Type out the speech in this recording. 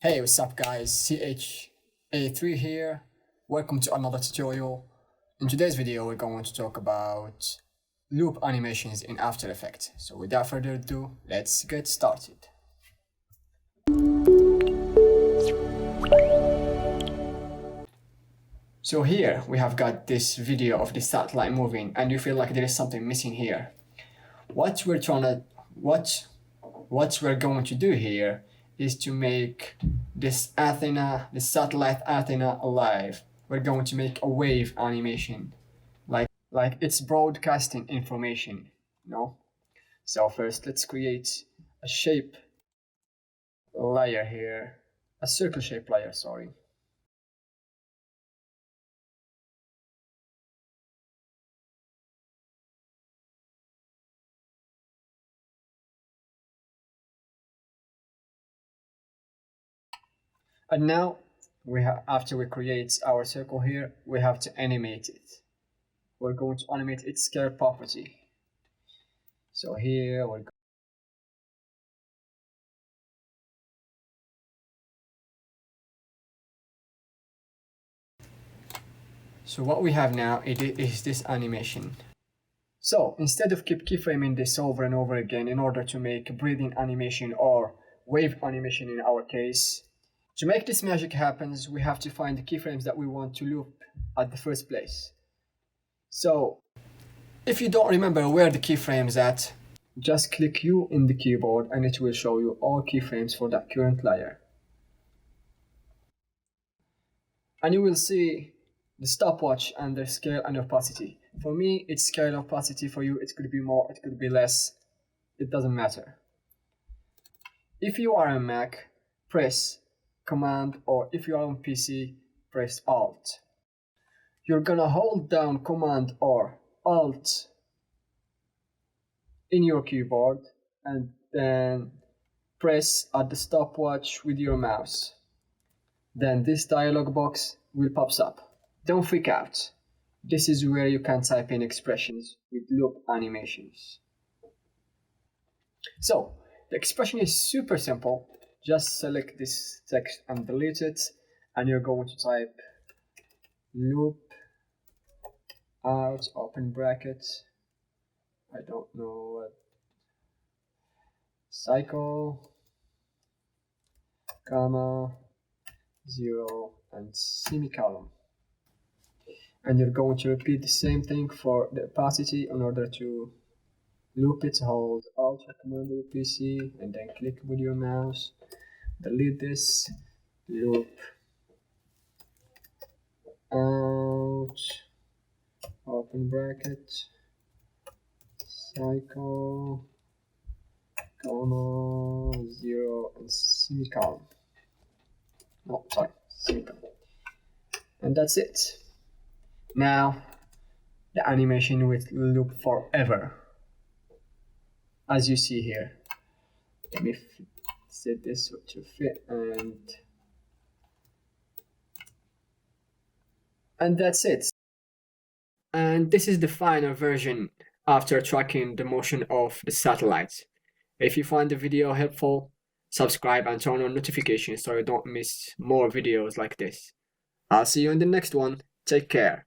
Hey, what's up guys, CHA3 here. Welcome to another tutorial. In today's video we're going to talk about loop animations in After Effects. So without further ado, let's get started. So here we have got this video of the satellite moving and you feel like there is something missing here. What we're going to do here is to make this satellite Athena alive. We're going to make a wave animation, like it's broadcasting information, So first let's create a shape layer here, a circle shape layer, sorry. And now after we create our circle here, we have to animate it. We're going to animate its scale property. So here we're So what we have now is this animation. So instead of keep keyframing this over and over again in order to make breathing animation or wave animation in our case, to make this magic happen, we have to find the keyframes that we want to loop at the first place. So if you don't remember where the keyframes at, just click U in the keyboard and it will show you all keyframes for that current layer. And you will see the stopwatch and the scale and opacity. For me, it's scale opacity. For you, it could be more, it could be less. It doesn't matter. If you are on Mac, press Command, or if you are on PC, press Alt. You're gonna hold down Command or Alt in your keyboard and then press at the stopwatch with your mouse. Then this dialog box will pop up. Don't freak out. This is where you can type in expressions with loop animations. So the expression is super simple. Just select this text and delete it, and you're going to type loop out open bracket, I don't know what, cycle, comma, 0 and semicolon. And you're going to repeat the same thing for the opacity. In order to loop it, hold Alt or Command on your PC and then click with your mouse, delete this, loop out open bracket, cycle, comma, 0 and semicolon. No, sorry, semicolon. And that's it. Now the animation will loop forever, as you see here. Let me set this to fit, and that's it. And this is the final version after tracking the motion of the satellites. If you find the video helpful, subscribe and turn on notifications so you don't miss more videos like this. I'll see you in the next one. Take care.